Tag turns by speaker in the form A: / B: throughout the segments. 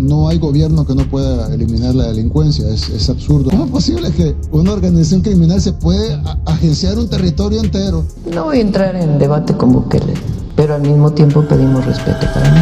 A: No hay gobierno que no pueda eliminar la delincuencia, es absurdo. ¿Cómo es posible que una organización criminal se puede agenciar un territorio entero?
B: No voy a entrar en debate con Bukele, pero al mismo tiempo pedimos respeto para mí.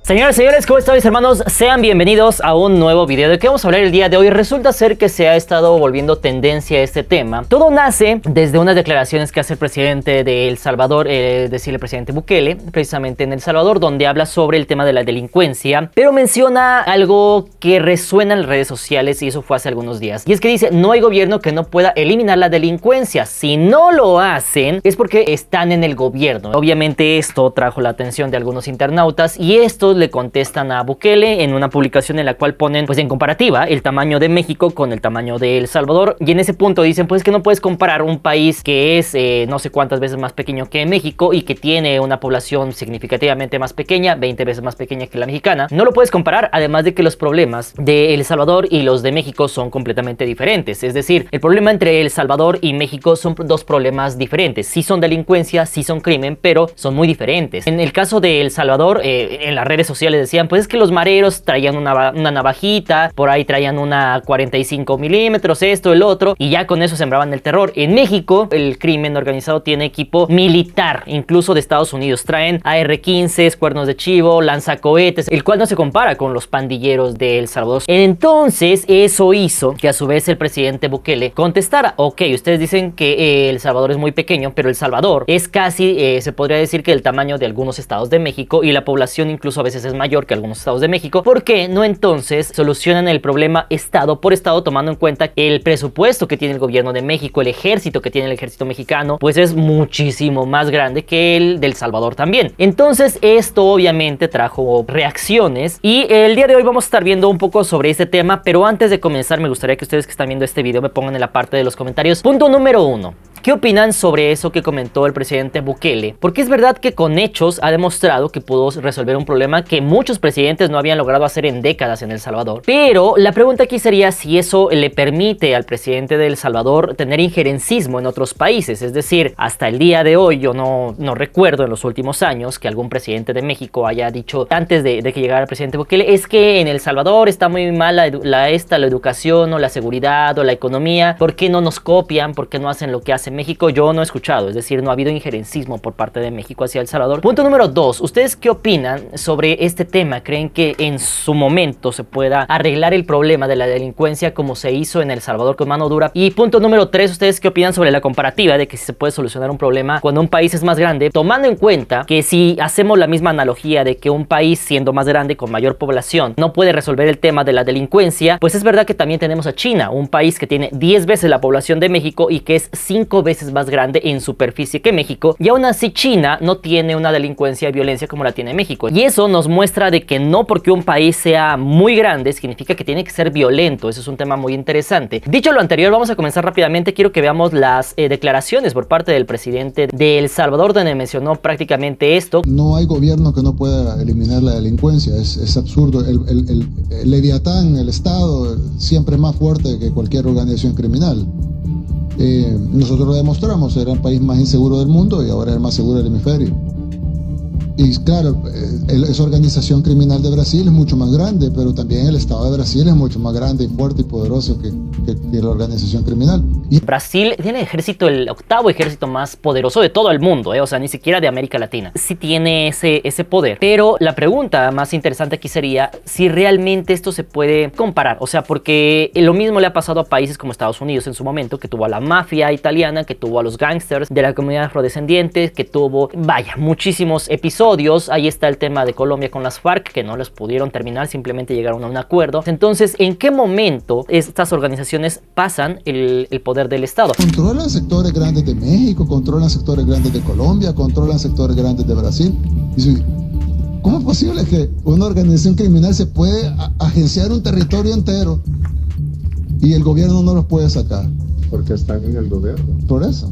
C: Señoras y señores, ¿cómo están mis hermanos? Sean bienvenidos a un nuevo video. ¿De qué vamos a hablar el día de hoy? Resulta ser que se ha estado volviendo tendencia este tema. Todo nace desde unas declaraciones que hace el presidente de El Salvador, es decir, el presidente Bukele, precisamente en El Salvador, donde habla sobre el tema de la delincuencia, pero menciona algo que resuena en las redes sociales y eso fue hace algunos días. Y es que dice, no hay gobierno que no pueda eliminar la delincuencia. Si no lo hacen, es porque están en el gobierno. Obviamente esto trajo la atención de algunos internautas y estos le contestan a Bukele en una publicación en la cual ponen pues en comparativa el tamaño de México con el tamaño de El Salvador, y en ese punto dicen pues que no puedes comparar un país que es no sé cuántas veces más pequeño que México y que tiene una población significativamente más pequeña, 20 veces más pequeña que la mexicana. No lo puedes comparar, además de que los problemas de El Salvador y los de México son completamente diferentes. Es decir, el problema entre El Salvador y México son dos problemas diferentes. Sí son delincuencia, sí son crimen, pero son muy diferentes. En el caso de El Salvador, en las redes sociales decían pues es que los mareros traían una navajita, por ahí traían una 45 milímetros, esto, el otro, y ya con eso sembraban el terror. En México el crimen organizado tiene equipo militar, incluso de Estados Unidos. Traen AR-15, cuernos de chivo, lanzacohetes, el cual no se compara con los pandilleros de El Salvador. Entonces eso hizo que a su vez el presidente Bukele contestara, ok, ustedes dicen que El Salvador es muy pequeño, pero El Salvador es casi, se podría decir que el tamaño de algunos estados de México, y la población incluso a veces es mayor que algunos estados de México. ¿Por qué no entonces solucionan el problema estado por estado, tomando en cuenta que el presupuesto que tiene el gobierno de México, el ejército que tiene el ejército mexicano, pues es muchísimo más grande que el del Salvador también? Entonces esto obviamente trajo reacciones y el día de hoy vamos a estar viendo un poco sobre este tema, pero antes de comenzar me gustaría que ustedes que están viendo este video me pongan en la parte de los comentarios. Punto número 1. ¿Qué opinan sobre eso que comentó el presidente Bukele? Porque es verdad que con hechos ha demostrado que pudo resolver un problema que muchos presidentes no habían logrado hacer en décadas en El Salvador. Pero la pregunta aquí sería si eso le permite al presidente de El Salvador tener injerencismo en otros países. Es decir, hasta el día de hoy yo no recuerdo en los últimos años que algún presidente de México haya dicho antes de que llegara el presidente Bukele, es que en El Salvador está muy mal la educación o la seguridad o la economía. ¿Por qué no nos copian? ¿Por qué no hacen lo que hace México? Yo no he escuchado, es decir, no ha habido injerencismo por parte de México hacia El Salvador. Punto número 2, ¿ustedes qué opinan sobre este tema? ¿Creen que en su momento se pueda arreglar el problema de la delincuencia como se hizo en El Salvador con mano dura? Y punto número 3, ¿ustedes qué opinan sobre la comparativa de que si se puede solucionar un problema cuando un país es más grande, tomando en cuenta que si hacemos la misma analogía de que un país siendo más grande con mayor población no puede resolver el tema de la delincuencia, pues es verdad que también tenemos a China, un país que tiene 10 veces la población de México y que es 5 veces más grande en superficie que México, y aún así China no tiene una delincuencia y violencia como la tiene México. Y eso nos muestra de que no porque un país sea muy grande significa que tiene que ser violento. Eso es un tema muy interesante. Dicho lo anterior, vamos a comenzar rápidamente. Quiero que veamos las declaraciones por parte del presidente de El Salvador, donde mencionó prácticamente esto.
A: No hay gobierno que no pueda eliminar la delincuencia, es absurdo. El Leviatán, el Estado, siempre es más fuerte que cualquier organización criminal. Nosotros lo demostramos, era el país más inseguro del mundo y ahora es el más seguro del hemisferio. Y claro, esa organización criminal de Brasil es mucho más grande, pero también el Estado de Brasil es mucho más grande y fuerte y poderoso que la organización criminal.
C: Brasil tiene el ejército, el octavo ejército más poderoso de todo el mundo, o sea, ni siquiera de América Latina. Sí tiene ese poder, pero la pregunta más interesante aquí sería si realmente esto se puede comparar, o sea, porque lo mismo le ha pasado a países como Estados Unidos en su momento, que tuvo a la mafia italiana, que tuvo a los gángsters de la comunidad afrodescendiente, que tuvo, vaya, muchísimos episodios. Ahí está el tema de Colombia con las FARC, que no los pudieron terminar, simplemente llegaron a un acuerdo. Entonces, ¿en qué momento estas organizaciones pasan el poder del Estado?
A: Controlan sectores grandes de México, controlan sectores grandes de Colombia, controlan sectores grandes de Brasil. ¿Cómo es posible que una organización criminal se puede agenciar un territorio entero y el gobierno no los puede sacar?
D: Porque están en el gobierno.
A: Por eso.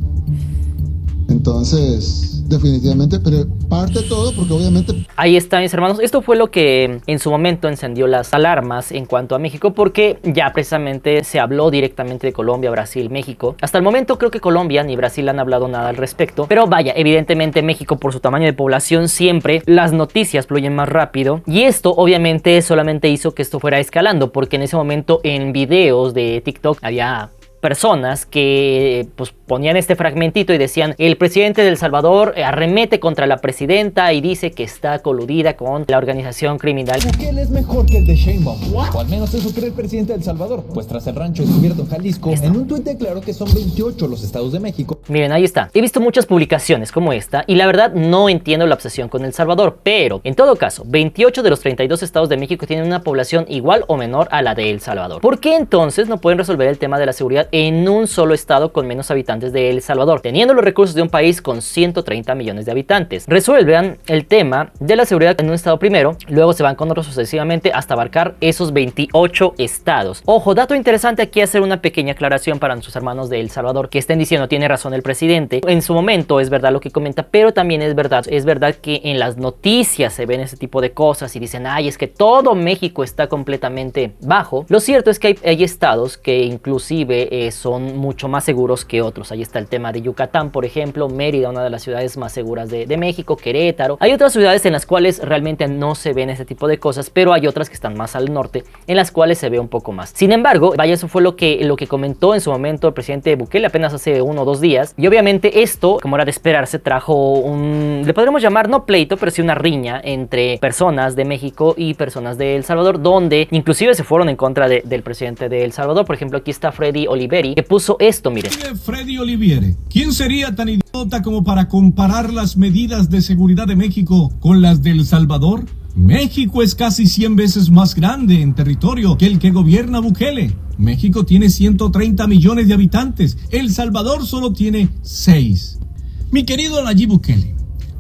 A: Entonces, definitivamente, pero parte todo porque obviamente...
C: Ahí está, mis hermanos. Esto fue lo que en su momento encendió las alarmas en cuanto a México, porque ya precisamente se habló directamente de Colombia, Brasil, México. Hasta el momento creo que Colombia ni Brasil han hablado nada al respecto, pero vaya, evidentemente México, por su tamaño de población, siempre las noticias fluyen más rápido, y esto obviamente solamente hizo que esto fuera escalando, porque en ese momento en videos de TikTok había personas que pues ponían este fragmentito y decían: el presidente de El Salvador arremete contra la presidenta y dice que está coludida con la organización criminal.
D: Bukele es mejor que el de Sheinbaum, o al menos eso cree el presidente de El Salvador, pues tras el rancho descubierto en Jalisco, en un tuit declaró que son 28 los estados de México.
C: Miren, ahí está. He visto muchas publicaciones como esta y la verdad no entiendo la obsesión con El Salvador, pero en todo caso, 28 de los 32 estados de México tienen una población igual o menor a la de El Salvador. ¿Por qué entonces no pueden resolver el tema de la seguridad en un solo estado con menos habitantes de El Salvador, teniendo los recursos de un país con 130 millones de habitantes? Resuelvan el tema de la seguridad en un estado primero, luego se van con otros sucesivamente hasta abarcar esos 28 estados. Ojo, dato interesante aquí, hacer una pequeña aclaración para nuestros hermanos de El Salvador que estén diciendo: tiene razón el presidente. En su momento es verdad lo que comenta, pero también es verdad que en las noticias se ven ese tipo de cosas y dicen: ay, es que todo México está completamente bajo. Lo cierto es que hay estados que inclusive son mucho más seguros que otros. Ahí está el tema de Yucatán, por ejemplo, Mérida, una de las ciudades más seguras de México, Querétaro. Hay otras ciudades en las cuales realmente no se ven ese tipo de cosas, pero hay otras que están más al norte en las cuales se ve un poco más. Sin embargo, vaya, eso fue lo que comentó en su momento el presidente Bukele apenas hace 1 o 2 días, y obviamente esto, como era de esperarse, trajo le podríamos llamar no pleito, pero sí una riña entre personas de México y personas de El Salvador, donde inclusive se fueron en contra del presidente de El Salvador. Por ejemplo, aquí está Freddy Oliveri, que puso esto, miren.
E: Freddy Olivieri, ¿quién sería tan idiota como para comparar las medidas de seguridad de México con las de El Salvador? México es casi 100 veces más grande en territorio que el que gobierna Bukele. México tiene 130 millones de habitantes, El Salvador solo tiene 6. Mi querido Nayib Bukele,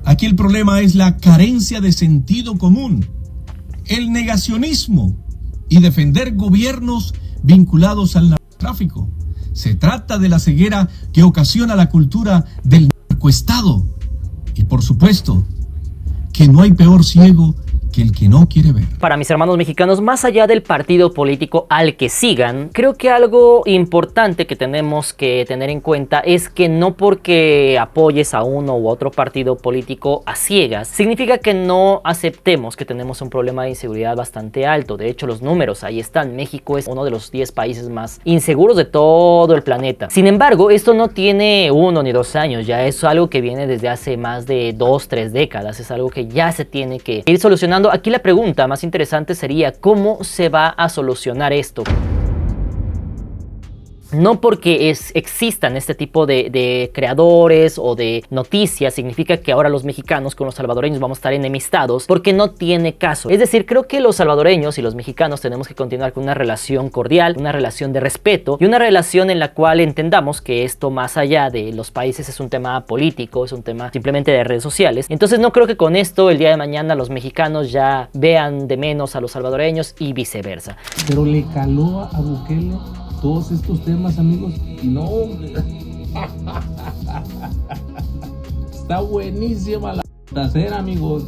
E: aquí el problema es la carencia de sentido común, el negacionismo y defender gobiernos vinculados al narcotráfico. Se trata de la ceguera que ocasiona la cultura del narcoestado. Y por supuesto, que no hay peor ciego que el que no quiere ver.
C: Para mis hermanos mexicanos, más allá del partido político al que sigan, creo que algo importante que tenemos que tener en cuenta es que no porque apoyes a uno u otro partido político a ciegas, significa que no aceptemos que tenemos un problema de inseguridad bastante alto. De hecho, los números ahí están. México es uno de los 10 países más inseguros de todo el planeta. Sin embargo, esto no tiene 1 ni 2 años, ya es algo que viene desde hace más de 2, 3 décadas. Es algo que ya se tiene que ir solucionando. Aquí la pregunta más interesante sería: ¿cómo se va a solucionar esto? No porque existan este tipo de creadores o de noticias significa que ahora los mexicanos con los salvadoreños vamos a estar enemistados, porque no tiene caso. Es decir, creo que los salvadoreños y los mexicanos tenemos que continuar con una relación cordial, una relación de respeto y una relación en la cual entendamos que esto, más allá de los países, es un tema político, es un tema simplemente de redes sociales. Entonces no creo que con esto el día de mañana los mexicanos ya vean de menos a los salvadoreños y viceversa.
F: Pero le caló a Bukele todos estos temas, amigos. No, está buenísima la trasera, amigos.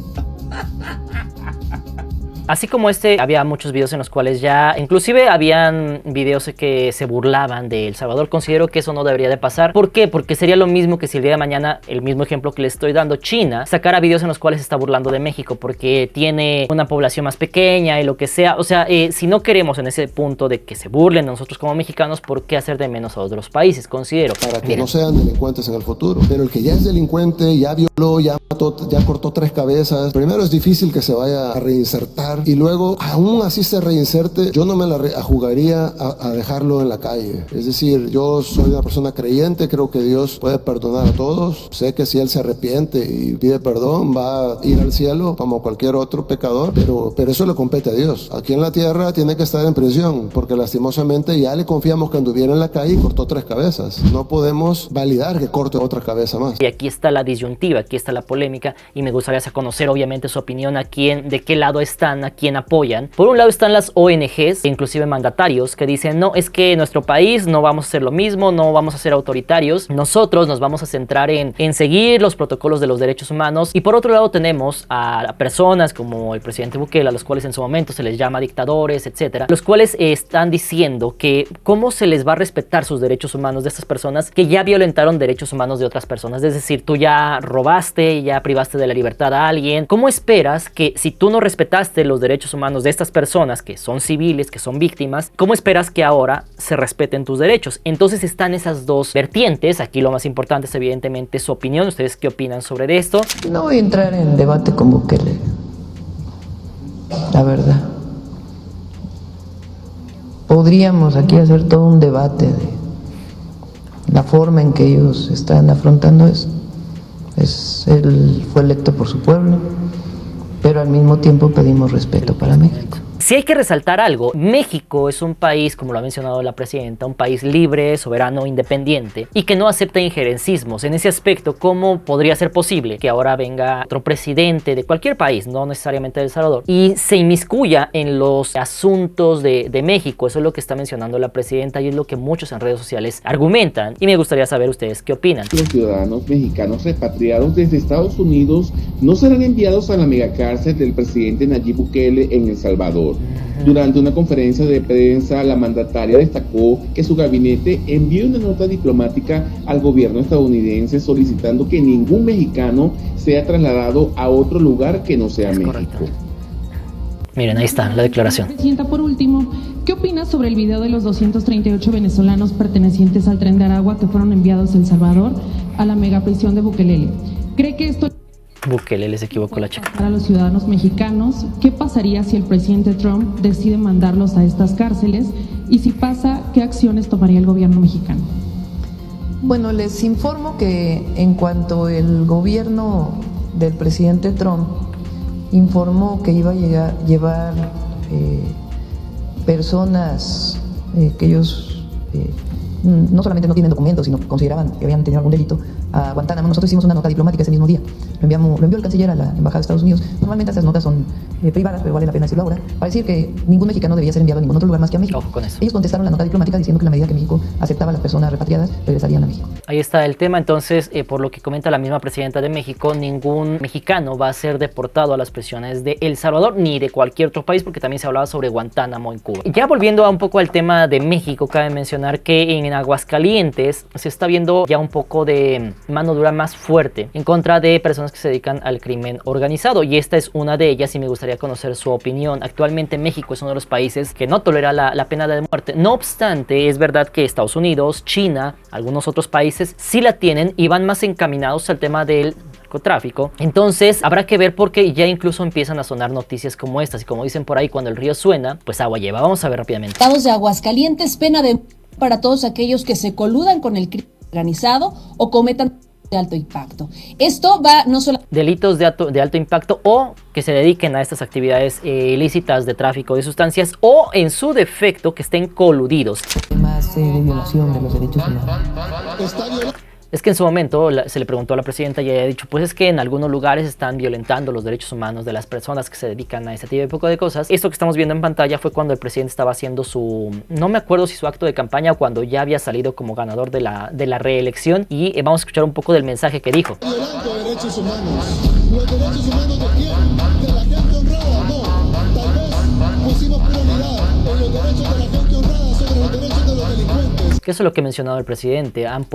C: Así como había muchos videos en los cuales ya, inclusive habían videos que se burlaban de El Salvador. Considero que eso no debería de pasar. ¿Por qué? Porque sería lo mismo que si el día de mañana, el mismo ejemplo que les estoy dando, China sacara videos en los cuales se está burlando de México porque tiene una población más pequeña y lo que sea. O sea, si no queremos en ese punto de que se burlen de nosotros como mexicanos, ¿por qué hacer de menos a otros países? Considero.
G: Para que no sean delincuentes en el futuro. Pero el que ya es delincuente, ya violó, ya mató, ya cortó 3 cabezas, primero es difícil que se vaya a reinsertar y luego, aún así se reinserte, yo no me la jugaría a dejarlo en la calle. Es decir, yo soy una persona creyente, creo que Dios puede perdonar a todos. Sé que si él se arrepiente y pide perdón, va a ir al cielo como cualquier otro pecador, pero eso le compete a Dios. Aquí en la tierra tiene que estar en prisión, porque lastimosamente ya le confiamos que anduviera en la calle y cortó 3 cabezas. No podemos validar que corte otra cabeza más.
C: Y aquí está la disyuntiva, aquí está la polémica, y me gustaría conocer obviamente su opinión aquí, de qué lado están a quién apoyan. Por un lado están las ONGs, inclusive mandatarios, que dicen, no, es que en nuestro país no vamos a hacer lo mismo, no vamos a ser autoritarios, nosotros nos vamos a centrar en seguir los protocolos de los derechos humanos. Y por otro lado tenemos a personas como el presidente Bukele, a los cuales en su momento se les llama dictadores, etcétera, los cuales están diciendo que cómo se les va a respetar sus derechos humanos de estas personas que ya violentaron derechos humanos de otras personas. Es decir, tú ya robaste, ya privaste de la libertad a alguien. ¿Cómo esperas que si tú no respetaste los derechos humanos de estas personas que son civiles, que son víctimas, cómo esperas que ahora se respeten tus derechos? Entonces están esas dos vertientes. Aquí lo más importante es evidentemente su opinión. ¿Ustedes qué opinan sobre esto?
B: No voy a entrar en debate con Bukele, la verdad. Podríamos aquí hacer todo un debate de la forma en que ellos están afrontando eso. Él fue electo por su pueblo, pero al mismo tiempo pedimos respeto para México.
C: Si hay que resaltar algo, México es un país, como lo ha mencionado la presidenta, un país libre, soberano, independiente y que no acepta injerencismos. En ese aspecto, ¿cómo podría ser posible que ahora venga otro presidente de cualquier país, no necesariamente de El Salvador, y se inmiscuya en los asuntos de México? Eso es lo que está mencionando la presidenta y es lo que muchos en redes sociales argumentan. Y me gustaría saber ustedes qué opinan.
H: Los ciudadanos mexicanos repatriados desde Estados Unidos no serán enviados a la megacárcel del presidente Nayib Bukele en El Salvador. Durante una conferencia de prensa, la mandataria destacó que su gabinete envió una nota diplomática al gobierno estadounidense solicitando que ningún mexicano sea trasladado a otro lugar que no sea México.
C: Correcto. Miren, ahí está la declaración.
I: Presidenta, por último, ¿qué opina sobre el video de los 238 venezolanos pertenecientes al Tren de Aragua que fueron enviados a El Salvador a la megaprisión de Bukelele? ¿Cree que esto
C: Bukele, les equivocó la chica.
I: Para los ciudadanos mexicanos, ¿qué pasaría si el presidente Trump decide mandarlos a estas cárceles? Y si pasa, ¿qué acciones tomaría el gobierno mexicano?
B: Bueno, les informo que en cuanto el gobierno del presidente Trump informó que iba a llevar personas que ellos no solamente no tienen documentos, sino que consideraban que habían tenido algún delito, a Guantánamo. Nosotros hicimos una nota diplomática ese mismo día. Lo envió el canciller a la Embajada de Estados Unidos. Normalmente estas notas son privadas, pero vale la pena decirlo ahora, para decir que ningún mexicano debía ser enviado a ningún otro lugar más que a México.
C: Ojo con eso.
B: Ellos contestaron la nota diplomática diciendo que en la medida que México aceptaba a las personas repatriadas, regresarían a México.
C: Ahí está el tema. Entonces, por lo que comenta la misma presidenta de México, ningún mexicano va a ser deportado a las prisiones de El Salvador ni de cualquier otro país, porque también se hablaba sobre Guantánamo en Cuba. Ya volviendo un poco al tema de México, cabe mencionar que en Aguascalientes se está viendo ya un poco de mano dura más fuerte en contra de personas que se dedican al crimen organizado, y esta es una de ellas y me gustaría conocer su opinión. Actualmente México es uno de los países que no tolera la pena de muerte. No obstante, es verdad que Estados Unidos, China, algunos otros países sí la tienen y van más encaminados al tema del narcotráfico. Entonces habrá que ver, porque ya incluso empiezan a sonar noticias como estas, y como dicen por ahí, cuando el río suena, pues agua lleva. Vamos a ver rápidamente.
J: Estados de Aguascalientes, pena de para todos aquellos que se coludan con el crimen organizado o cometan de alto impacto. Esto va no solo
C: delitos de alto impacto o que se dediquen a estas actividades ilícitas de tráfico de sustancias, o en su defecto que estén coludidos.
B: Más de violación de los derechos humanos.
C: Es que en su momento se le preguntó a la presidenta y ella ha dicho, pues es que en algunos lugares están violentando los derechos humanos de las personas que se dedican a ese tipo de cosas. Esto que estamos viendo en pantalla fue cuando el presidente estaba haciendo su, no me acuerdo si su acto de campaña o cuando ya había salido como ganador de la reelección, y vamos a escuchar un poco del mensaje que dijo.
G: Violando derechos humanos. ¿Los derechos humanos de quién? ¿De la gente honrada? No. Tal vez pusimos prioridad en los derechos de la gente honrada sobre los derechos de los delincuentes.
C: Que eso es lo que ha mencionado el presidente. Han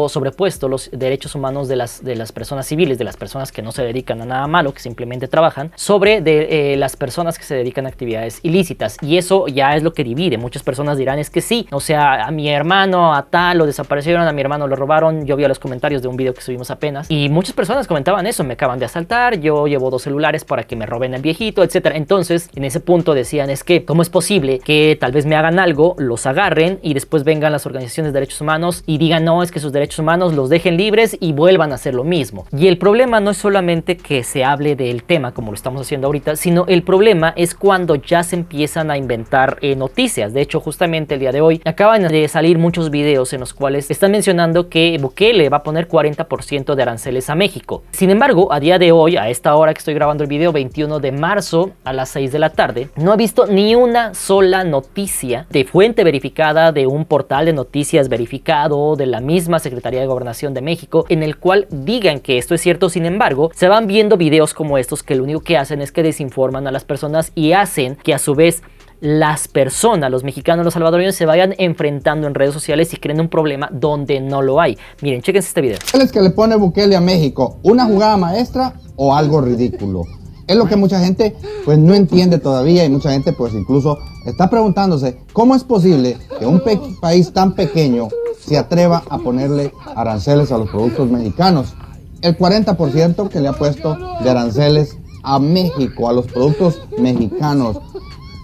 C: sobrepuesto los derechos humanos de las personas civiles, de las personas que no se dedican a nada malo, que simplemente trabajan, sobre las personas que se dedican a actividades ilícitas. Y eso ya es lo que divide. Muchas personas dirán, es que sí, o sea, a mi hermano, a tal, lo desaparecieron, a mi hermano lo robaron. Yo vi los comentarios de un video que subimos apenas y muchas personas comentaban eso: me acaban de asaltar, yo llevo 2 celulares para que me roben el viejito, etcétera. Entonces, en ese punto decían, es que, ¿cómo es posible que tal vez me hagan algo, los agarren y después vengan las organizaciones organizaciones de derechos humanos y digan no, es que sus derechos humanos los dejen libres y vuelvan a hacer lo mismo. Y el problema no es solamente que se hable del tema como lo estamos haciendo ahorita, sino el problema es cuando ya se empiezan a inventar noticias. De hecho, justamente el día de hoy acaban de salir muchos videos en los cuales están mencionando que Bukele va a poner 40% de aranceles a México. Sin embargo, a día de hoy, a esta hora que estoy grabando el video, 21 de marzo a las 6 de la tarde, no he visto ni una sola noticia de fuente verificada, de un portal de noticias verificado, de la misma Secretaría de Gobernación de México, en el cual digan que esto es cierto. Sin embargo, se van viendo videos como estos que lo único que hacen es que desinforman a las personas y hacen que a su vez las personas, los mexicanos, los salvadoreños se vayan enfrentando en redes sociales y creen un problema donde no lo hay. Miren, chéquense este video.
K: ¿Es que le pone Bukele a México una jugada maestra o algo ridículo? Es lo que mucha gente pues no entiende todavía, y mucha gente pues incluso está preguntándose cómo es posible que un país tan pequeño se atreva a ponerle aranceles a los productos mexicanos. El 40% que le ha puesto de aranceles a México, a los productos mexicanos.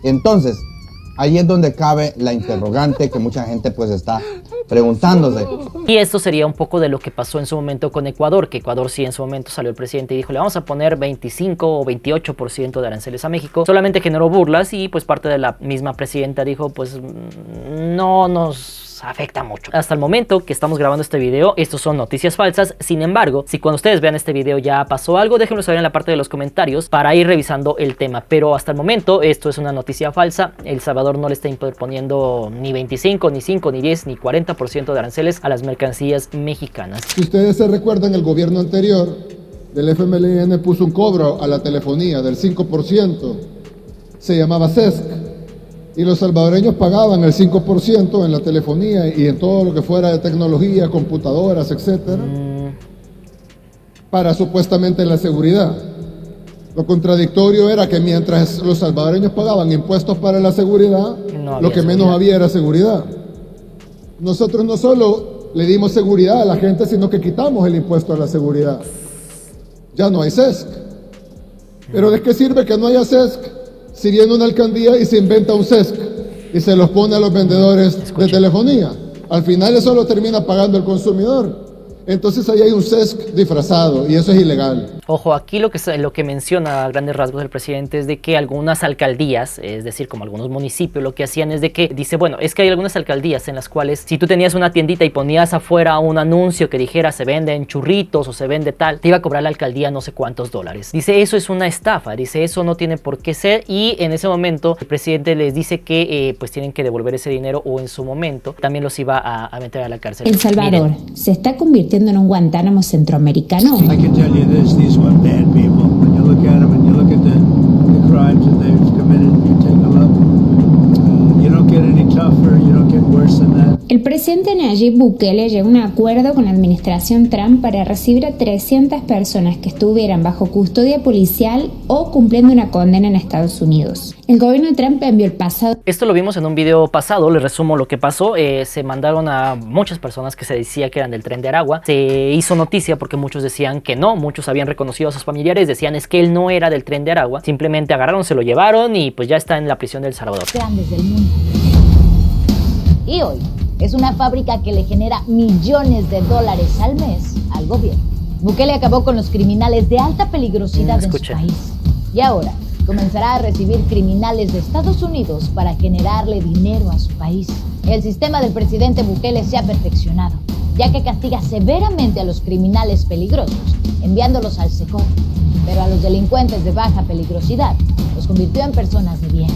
K: Entonces, ahí es donde cabe la interrogante que mucha gente pues está preguntándose.
C: Y esto sería un poco de lo que pasó en su momento con Ecuador, que Ecuador sí en su momento salió el presidente y dijo le vamos a poner 25 o 28% de aranceles a México. Solamente generó burlas y pues parte de la misma presidenta dijo pues no nos afecta mucho. Hasta el momento que estamos grabando este video, estos son noticias falsas. Sin embargo, si cuando ustedes vean este video ya pasó algo, déjenlo saber en la parte de los comentarios para ir revisando el tema. Pero hasta el momento esto es una noticia falsa. El Salvador no le está imponiendo ni 25, ni 5, ni 10, ni 40% de aranceles a las mercancías mexicanas.
A: Si ustedes se recuerdan, el gobierno anterior del FMLN puso un cobro a la telefonía del 5%. Se llamaba CESC. Y los salvadoreños pagaban el 5% en la telefonía y en todo lo que fuera de tecnología, computadoras, etcétera, para supuestamente la seguridad. Lo contradictorio era que mientras los salvadoreños pagaban impuestos para la seguridad, lo que menos había era seguridad. Nosotros no solo le dimos seguridad a la gente, sino que quitamos el impuesto a la seguridad. Ya no hay CESC. Pero ¿de qué sirve que no haya CESC? Si viene una alcaldía y se inventa un CESC y se los pone a los vendedores de telefonía, al final eso lo termina pagando el consumidor. Entonces ahí hay un CESC disfrazado y eso es ilegal.
C: Ojo, aquí lo que menciona a grandes rasgos el presidente es de que algunas alcaldías, es decir, como algunos municipios, lo que hacían es de que, dice, bueno, es que hay algunas alcaldías en las cuales si tú tenías una tiendita y ponías afuera un anuncio que dijera se venden churritos o se vende tal, te iba a cobrar la alcaldía no sé cuántos dólares. Dice, eso es una estafa, dice, eso no tiene por qué ser, y en ese momento el presidente les dice que pues tienen que devolver ese dinero o en su momento también los iba a meter a la cárcel.
L: El Salvador se está convirtiendo en un Guantánamo centroamericano.
M: I can tell you this, these were bad people. When you look at them and you look at the crimes that they've committed, you take a look. You don't get any tougher, you don't get worse than that.
L: El presidente Nayib Bukele llegó a un acuerdo con la administración Trump para recibir a 300 personas que estuvieran bajo custodia policial o cumpliendo una condena en Estados Unidos. El gobierno de Trump envió el pasado.
C: Esto lo vimos en un video pasado, les resumo lo que pasó. Se mandaron a muchas personas que se decía que eran del Tren de Aragua. Se hizo noticia porque muchos decían que no, muchos habían reconocido a sus familiares, decían es que él no era del Tren de Aragua. Simplemente agarraron, se lo llevaron y pues ya está en la prisión de El Salvador.
N: Grandes del mundo. Y hoy es una fábrica que le genera millones de dólares al mes al gobierno. Bukele acabó con los criminales de alta peligrosidad en su país. Y ahora comenzará a recibir criminales de Estados Unidos para generarle dinero a su país. El sistema del presidente Bukele se ha perfeccionado, ya que castiga severamente a los criminales peligrosos, enviándolos al secor. Pero a los delincuentes de baja peligrosidad los convirtió en personas de bien,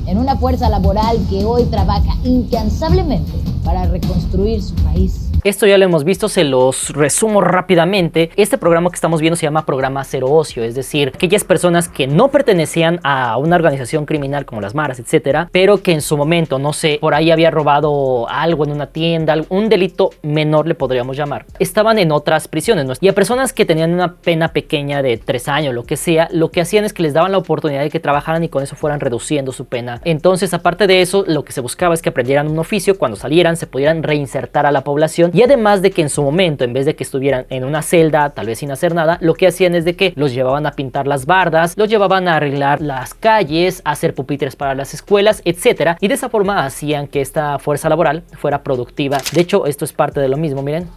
N: en una fuerza laboral que hoy trabaja incansablemente para reconstruir su país.
C: Esto ya lo hemos visto, se los resumo rápidamente. Este programa que estamos viendo se llama Programa Cero Ocio, es decir, aquellas personas que no pertenecían a una organización criminal como las maras, etcétera, pero que en su momento, no sé, por ahí había robado algo en una tienda, un delito menor le podríamos llamar, estaban en otras prisiones, ¿no? Y a personas que tenían una pena pequeña de 3 años, lo que sea, lo que hacían es que les daban la oportunidad de que trabajaran y con eso fueran reduciendo su pena. Entonces, aparte de eso, lo que se buscaba es que aprendieran un oficio, cuando salieran se pudieran reinsertar a la población y además de que en su momento, en vez de que estuvieran en una celda, tal vez sin hacer nada, lo que hacían es de que los llevaban a pintar las bardas, los llevaban a arreglar las calles, a hacer pupitres para las escuelas, etcétera, y de esa forma hacían que esta fuerza laboral fuera productiva. De hecho, esto es parte de lo mismo, miren.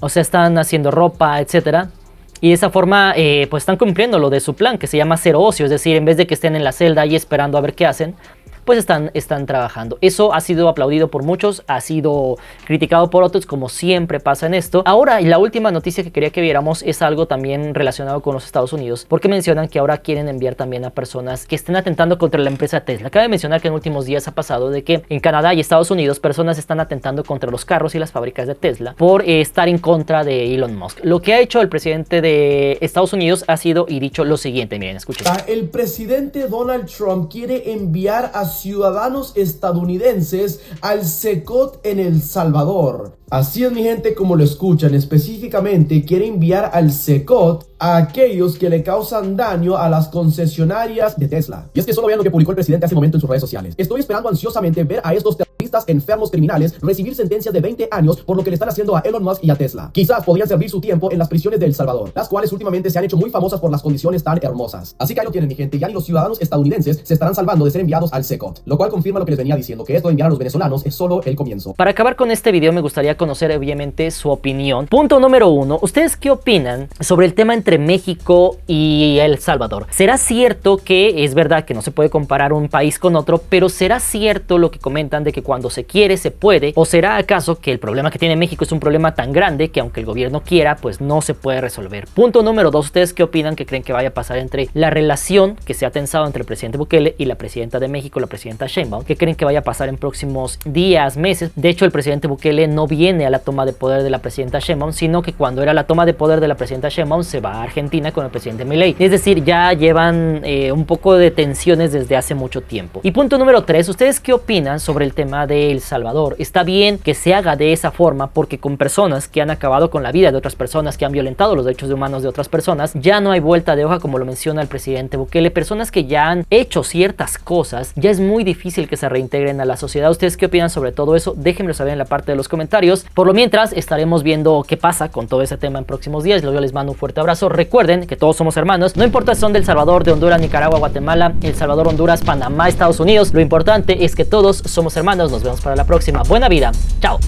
C: O sea, están haciendo ropa, etcétera. Y de esa forma, pues están cumpliendo lo de su plan, que se llama cero ocio. Es decir, en vez de que estén en la celda y esperando a ver qué hacen, pues están trabajando. Eso ha sido aplaudido por muchos, ha sido criticado por otros, como siempre pasa en esto. Ahora, y la última noticia que quería que viéramos es algo también relacionado con los Estados Unidos, porque mencionan que ahora quieren enviar también a personas que estén atentando contra la empresa Tesla. Cabe mencionar que en últimos días ha pasado de que en Canadá y Estados Unidos personas están atentando contra los carros y las fábricas de Tesla por estar en contra de Elon Musk. Lo que ha hecho el presidente de Estados Unidos ha sido y dicho lo siguiente, miren, escuchen.
O: El presidente Donald Trump quiere enviar a ciudadanos estadounidenses al CECOT en El Salvador. Así es, mi gente, como lo escuchan, específicamente quiere enviar al CECOT a aquellos que le causan daño a las concesionarias de Tesla. Y es que solo vean lo que publicó el presidente hace momento en sus redes sociales. Estoy esperando ansiosamente ver a estos terroristas enfermos criminales recibir sentencias de 20 años por lo que le están haciendo a Elon Musk y a Tesla. Quizás podrían servir su tiempo en las prisiones de El Salvador, las cuales últimamente se han hecho muy famosas por las condiciones tan hermosas. Así que ahí lo tienen, mi gente, ya ni los ciudadanos estadounidenses se estarán salvando de ser enviados al CECOT, lo cual confirma lo que les venía diciendo, que esto de enviar a los venezolanos es solo el comienzo.
C: Para acabar con este video me gustaría conocer obviamente su opinión. Punto número 1, ¿ustedes qué opinan sobre el tema entre México y El Salvador? ¿Será cierto que es verdad que no se puede comparar un país con otro, pero será cierto lo que comentan de que cuando se quiere se puede? ¿O será acaso que el problema que tiene México es un problema tan grande que aunque el gobierno quiera, pues no se puede resolver? Punto número 2, ¿ustedes qué opinan que creen que vaya a pasar entre la relación que se ha tensado entre el presidente Bukele y la presidenta de México, la presidenta Sheinbaum? ¿Qué creen que vaya a pasar en próximos días, meses? De hecho, el presidente Bukele no viene a la toma de poder de la presidenta Sheinbaum, sino que cuando era la toma de poder de la presidenta Sheinbaum se va a Argentina con el presidente Milei. Es decir, ya llevan un poco de tensiones desde hace mucho tiempo. Y punto número 3, ¿ustedes qué opinan sobre el tema de El Salvador? ¿Está bien que se haga de esa forma? Porque con personas que han acabado con la vida de otras personas, que han violentado los derechos humanos de otras personas, ya no hay vuelta de hoja, como lo menciona el presidente Bukele. Personas que ya han hecho ciertas cosas, ya es muy difícil que se reintegren a la sociedad. ¿Ustedes qué opinan sobre todo eso? Déjenmelo saber en la parte de los comentarios. Por lo mientras, estaremos viendo qué pasa con todo ese tema en próximos días. Yo les mando un fuerte abrazo. Recuerden que todos somos hermanos, no importa si son del Salvador, de Honduras, Nicaragua, Guatemala, El Salvador, Honduras, Panamá, Estados Unidos. Lo importante es que todos somos hermanos. Nos vemos para la próxima. Buena vida. Chao.